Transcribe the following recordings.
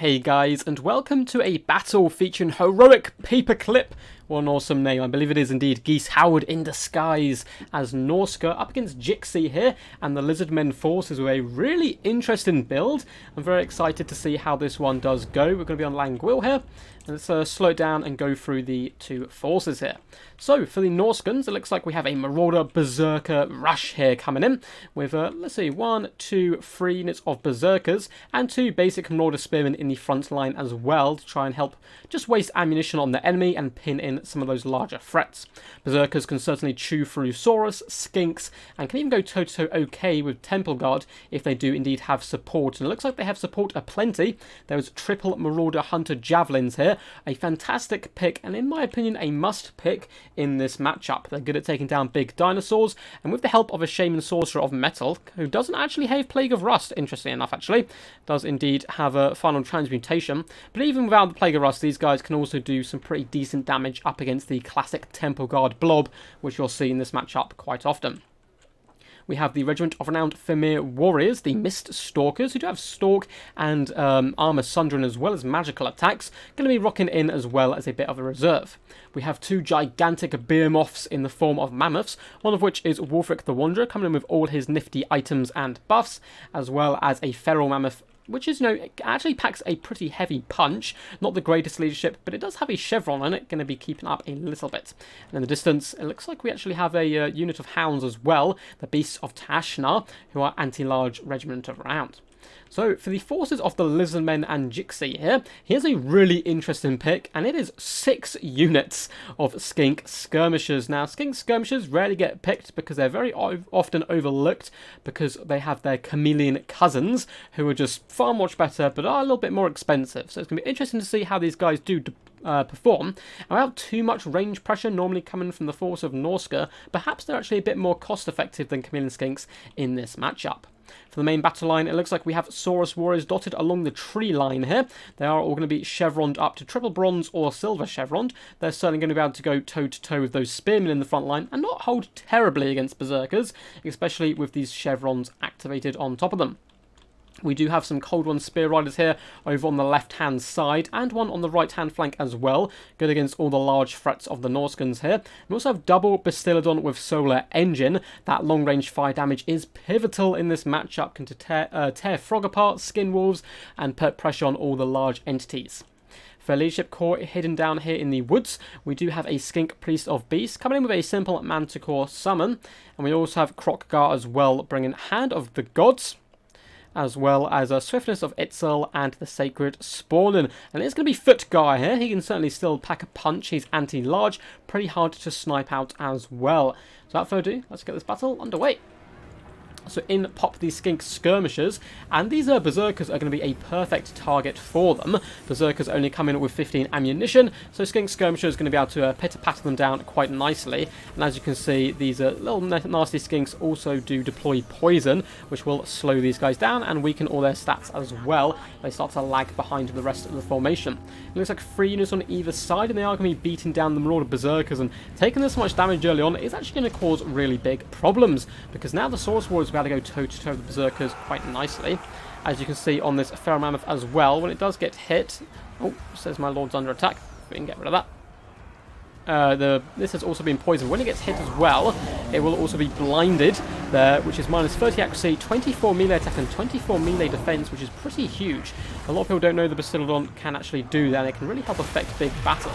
Hey guys, and welcome to a battle featuring heroic paperclip. What an awesome name. I believe it is indeed Geese Howard in disguise as Norsca up against Jixi here and the Lizardmen forces with a really interesting build. I'm very excited to see how this one does go. We're going to be on Languil here. And let's slow it down and go through the two forces here. So, for the Norscans, it looks like we have a Marauder Berserker Rush here coming in. With, let's see, 1, 2, 3 units of Berserkers and 2 basic Marauder Spearmen in the front line as well to try and help just waste ammunition on the enemy and pin in some of those larger threats. Berserkers can certainly chew through Saurus, Skinks, and can even go toe-to-toe okay with Temple Guard if they do indeed have support. And it looks like they have support aplenty. There's triple Marauder Hunter Javelins here. A fantastic pick, and in my opinion, a must pick in this matchup. They're good at taking down big dinosaurs, and with the help of a Shaman Sorcerer of Metal, who doesn't actually have Plague of Rust, interestingly enough, actually, does indeed have a final transmutation. But even without the Plague of Rust, these guys can also do some pretty decent damage up against the classic Temple Guard blob, which you'll see in this matchup quite often. We have the Regiment of Renowned Fimir Warriors, the Mist Stalkers, who do have Stalk and Armor Sundering as well as magical attacks, going to be rocking in as well as a bit of a reserve. We have 2 gigantic behemoths in the form of mammoths, one of which is Wolfric the Wanderer, coming in with all his nifty items and buffs, as well as a feral mammoth, which is, it actually packs a pretty heavy punch. Not the greatest leadership, but it does have a chevron on it, going to be keeping up a little bit. And in the distance, it looks like we actually have a unit of hounds as well, the Beasts of Tashnar, who are anti-large regiment of round. So, for the forces of the Lizardmen and Jixi here, here's a really interesting pick, and it is 6 units of Skink Skirmishers. Now, Skink Skirmishers rarely get picked because they're very often overlooked because they have their chameleon cousins, who are just far much better, but are a little bit more expensive. So it's going to be interesting to see how these guys do perform. And without too much range pressure normally coming from the force of Norsca, perhaps they're actually a bit more cost effective than chameleon skinks in this matchup. For the main battle line, it looks like we have Saurus Warriors dotted along the tree line here. They are all going to be chevroned up to triple bronze or silver chevroned. They're certainly going to be able to go toe-to-toe with those spearmen in the front line and not hold terribly against berserkers, especially with these chevrons activated on top of them. We do have some Cold One Spear Riders here over on the left-hand side and one on the right-hand flank as well, good against all the large threats of the Norscans here. We also have double Bastillodon with Solar Engine. That long-range fire damage is pivotal in this matchup, can tear Frog apart, skin wolves, and put pressure on all the large entities. For Leadership Corps hidden down here in the woods, we do have a Skink Priest of Beast coming in with a simple Manticore summon, and we also have Krokgar as well, bringing Hand of the Gods, as well as a Swiftness of Itzel and the Sacred Spawning. And it's going to be Footgar here. He can certainly still pack a punch. He's anti-large, pretty hard to snipe out as well. So without further ado, let's get this battle underway. So in pop these Skink Skirmishers, and these Berserkers are going to be a perfect target for them. Berserkers only come in with 15 ammunition, so Skink Skirmishers is going to be able to pitter-patter them down quite nicely. And as you can see, these little nasty Skinks also do deploy poison, which will slow these guys down and weaken all their stats as well. They start to lag behind the rest of the formation. It looks like 3 units on either side, and they are going to be beating down the Marauder Berserkers, and taking this much damage early on is actually going to cause really big problems, because now the Saurus Warriors be able to go toe-to-toe with the Berserkers quite nicely. As you can see on this Feral Mammoth as well, when it does get hit... Oh, says my lord's under attack. We can get rid of that. This has also been poisoned. When it gets hit as well, it will also be blinded there, which is minus 30 accuracy, 24 melee attack and 24 melee defense, which is pretty huge. A lot of people don't know the Bastillodon can actually do that, and it can really help affect big battles.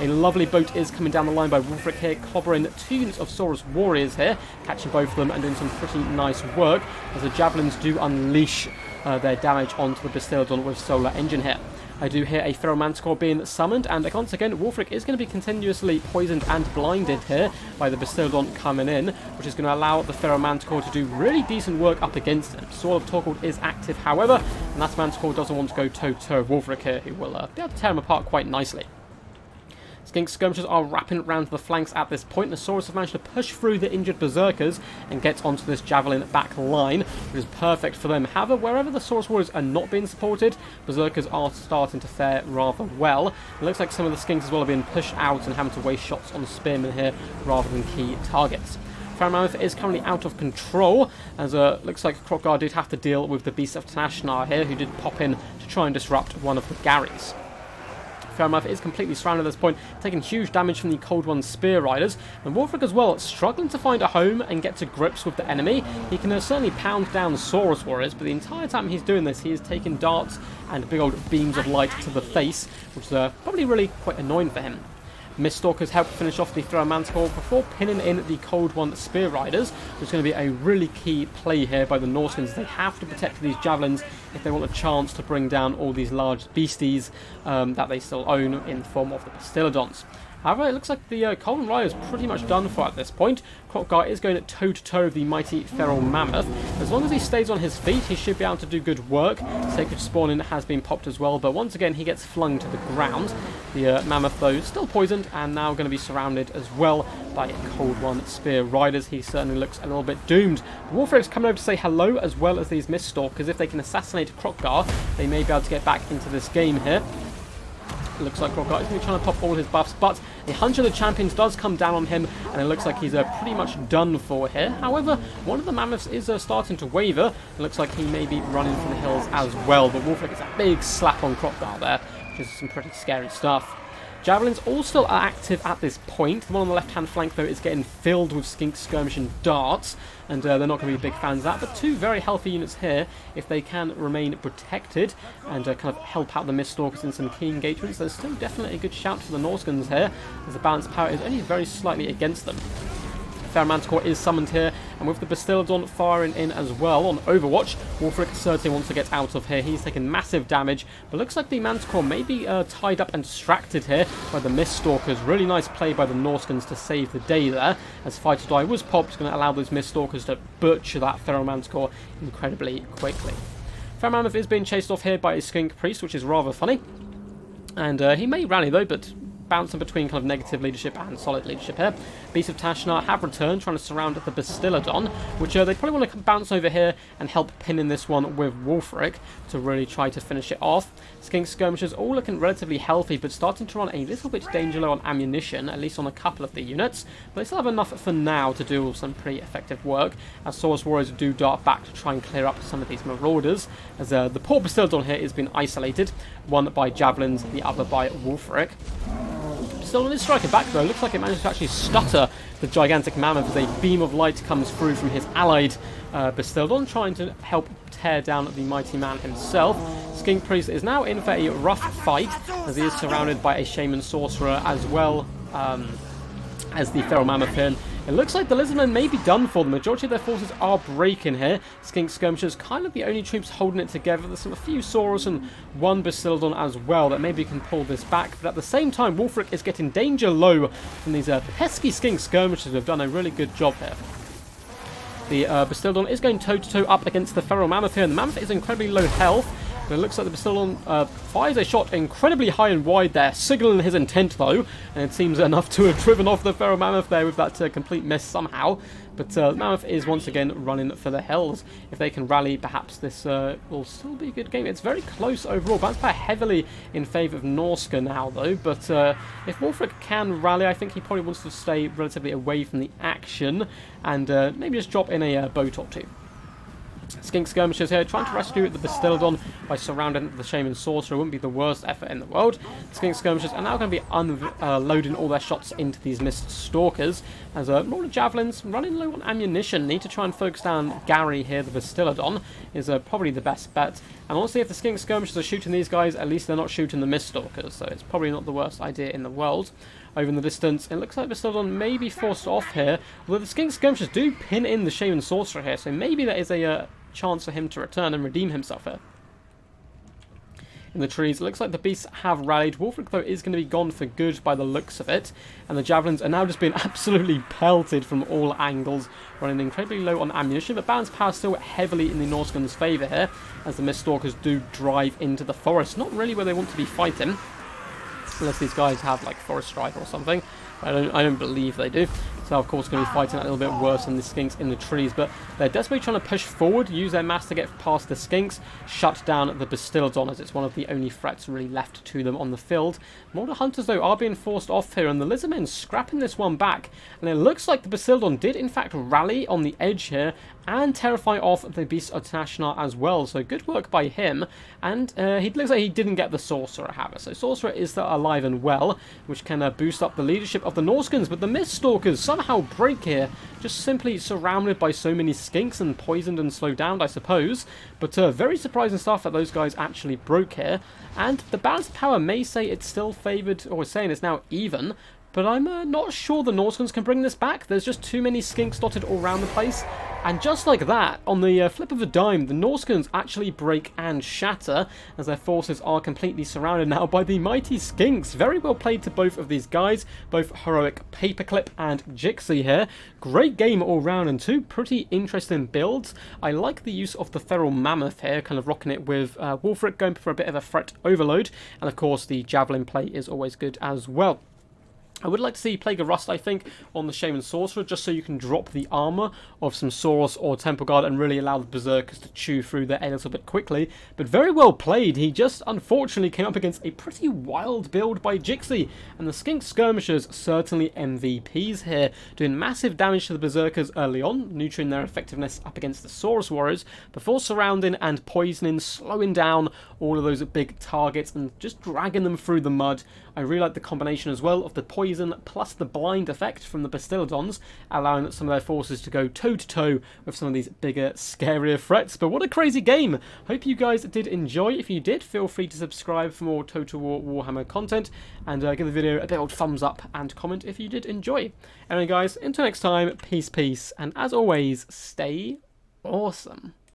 A lovely boat is coming down the line by Wolfric here, clobbering 2 units of Saurus Warriors here, catching both of them and doing some pretty nice work, as the Javelins do unleash their damage onto the Bastillodon with Solar Engine here. I do hear a Feral Manticore being summoned, and once again, Wolfric is going to be continuously poisoned and blinded here by the Bastillodon coming in, which is going to allow the Feral Manticore to do really decent work up against him. Sword of Torgold is active, however, and that Manticore doesn't want to go toe-to-toe with Wolfric here, who will be able to tear him apart quite nicely. Skink Skirmishers are wrapping around the flanks at this point. The Saurus have managed to push through the injured Berserkers and get onto this Javelin back line, which is perfect for them. However, wherever the Saurus Warriors are not being supported, Berserkers are starting to fare rather well. It looks like some of the Skinks as well are being pushed out and having to waste shots on the Spearmen here rather than key targets. Faramouth is currently out of control, as looks like Krokgar did have to deal with the Beast of Tanashnar here, who did pop in to try and disrupt one of the Garys. Faramouth is completely surrounded at this point, taking huge damage from the Cold One Spear Riders, and Wulfric as well, struggling to find a home and get to grips with the enemy. He can certainly pound down Saurus Warriors, but the entire time he's doing this, he is taking darts and big old beams of light to the face, which is probably really quite annoying for him. Miststalkers help finish off the Thrower Manticore before pinning in the Cold One Spear Riders, which is going to be a really key play here by the Norscans. They have to protect these javelins if they want a chance to bring down all these large beasties that they still own in the form of the Bastillodons. However, it looks like the Cold One Rider is pretty much done for at this point. Krokgar is going toe-to-toe with the mighty Feral Mammoth. As long as he stays on his feet, he should be able to do good work. Sacred Spawning has been popped as well, but once again he gets flung to the ground. The Mammoth, though, still poisoned and now going to be surrounded as well by Cold One Spear Riders. He certainly looks a little bit doomed. Wulfric's coming over to say hello, as well as these Miststalkers. If they can assassinate Krokgar, they may be able to get back into this game here. It looks like Krokgar is going to be trying to pop all his buffs, but the Hunter of the Champions does come down on him, and it looks like he's pretty much done for here. However, one of the Mammoths is starting to waver. It looks like he may be running for the hills as well, but Wulfric gets a big slap on Krokgar there, which is some pretty scary stuff. Javelins all still are active at this point. The one on the left-hand flank, though, is getting filled with Skink, Skirmish and darts, and they're not going to be big fans of that. But two very healthy units here, if they can remain protected and kind of help out the Miststalkers in some key engagements, there's still definitely a good shout for the Norscans here, as the balance power is only very slightly against them. Thrower Manticore is summoned here, and with the Bastillodon firing in as well on Overwatch, Wulfric certainly wants to get out of here. He's taking massive damage, but looks like the Manticore may be tied up and distracted here by the Miststalkers. Really nice play by the Norscans to save the day there, as Fight or Die was popped, going to allow those Miststalkers to butcher that Feral Manticore incredibly quickly. Feral Mammoth is being chased off here by a Skink Priest, which is rather funny, and he may rally though, but bouncing between kind of negative leadership and solid leadership here. Beasts of Tanashnar have returned, trying to surround the Bastillodon, which they probably want to bounce over here and help pin in this one with Wulfric to really try to finish it off. Skink Skirmishers all looking relatively healthy, but starting to run a little bit danger low on ammunition, at least on a couple of the units, but they still have enough for now to do some pretty effective work, as Saurus Warriors do dart back to try and clear up some of these Marauders, as the poor Bastillodon here has been isolated, one by Javelins, the other by Wulfric. Still on his striker back though, looks like it managed to actually stutter the gigantic Mammoth as a beam of light comes through from his allied Bastillodon, trying to help tear down the mighty man himself. Skink Priest is now in for a rough fight, as he is surrounded by a Shaman Sorcerer as well as the Feral Mammoth here. It looks like the Lizardmen may be done for. The majority of their forces are breaking here. Skink Skirmishers kind of the only troops holding it together. There's a few Saurus and one Bastillodon as well that maybe can pull this back. But at the same time, Wulfric is getting danger low from these pesky Skink Skirmishers who have done a really good job here. The Bastillodon is going toe-to-toe up against the Feral Mammoth here, and the Mammoth is incredibly low health. But it looks like the Bastillodon fires a shot incredibly high and wide there, signaling his intent though, and it seems enough to have driven off the Feral Mammoth there with that complete miss somehow. But Mammoth is once again running for the hills. If they can rally, perhaps this will still be a good game. It's very close overall. Balance power heavily in favour of Norsca now though, but if Wulfric can rally, I think he probably wants to stay relatively away from the action and maybe just drop in a boat or two. Skink Skirmishers here, trying to rescue the Bastillodon by surrounding the Shaman Sorcerer. Wouldn't be the worst effort in the world. Skink Skirmishers are now going to be unloading all their shots into these Miststalkers, as more Javelins running low on ammunition. Need to try and focus down Gary here. The Bastillodon is probably the best bet. And honestly, if the Skink Skirmishers are shooting these guys, at least they're not shooting the Miststalkers, so it's probably not the worst idea in the world. Over in the distance, it looks like Bastillodon may be forced off here, although the Skink Skirmishers do pin in the Shaman Sorcerer here, so maybe there is a chance for him to return and redeem himself here. In the trees, it looks like the beasts have rallied. Wulfric, though, is going to be gone for good by the looks of it, and the Javelins are now just being absolutely pelted from all angles, running incredibly low on ammunition, but balance power still heavily in the Norscans' favour here, as the Miststalkers do drive into the forest. Not really where they want to be fighting, unless these guys have like Forest Strike or something. I don't believe they do. So of course going to be fighting a little bit worse than the Skinks in the trees, but they're desperately trying to push forward, use their mass to get past the Skinks, shut down the Bastildon as it's one of the only threats really left to them on the field. Mortar Hunters though are being forced off here, and the Lizardmen scrapping this one back, and it looks like the Bastildon did in fact rally on the edge here and terrify off the Beast of Tashnar as well, so good work by him. And he looks like he didn't get the Sorcerer, however, so Sorcerer is still alive and well, which can boost up the leadership of the Norscans, but the Miststalkers somehow break here, just simply surrounded by so many Skinks and poisoned and slowed down, I suppose. But very surprising stuff that those guys actually broke here, and the balanced power may say it's still favoured, or saying it's now even, but I'm not sure the Norscans can bring this back. There's just too many Skinks dotted all around the place. And just like that, on the flip of a dime, the Norscans actually break and shatter, as their forces are completely surrounded now by the mighty Skinks. Very well played to both of these guys, both Heroic Paperclip and Jixi here. Great game all round, and two pretty interesting builds. I like the use of the Feral Mammoth here, kind of rocking it with Wolfric, going for a bit of a threat overload. And of course, the Javelin play is always good as well. I would like to see Plague of Rust, I think, on the Shaman Sorcerer, just so you can drop the armor of some Saurus or Temple Guard and really allow the Berserkers to chew through there a little bit quickly. But very well played. He just unfortunately came up against a pretty wild build by Jixi, and the Skink Skirmishers certainly MVPs here, doing massive damage to the Berserkers early on, neutering their effectiveness up against the Saurus Warriors, before surrounding and poisoning, slowing down all of those big targets and just dragging them through the mud. I really like the combination as well of the poison plus the blind effect from the Bastildons, allowing some of their forces to go toe-to-toe with some of these bigger, scarier threats. But what a crazy game! Hope you guys did enjoy. If you did, feel free to subscribe for more Total War Warhammer content, and give the video a big old thumbs up and comment if you did enjoy. Anyway guys, until next time, peace, and as always, stay awesome.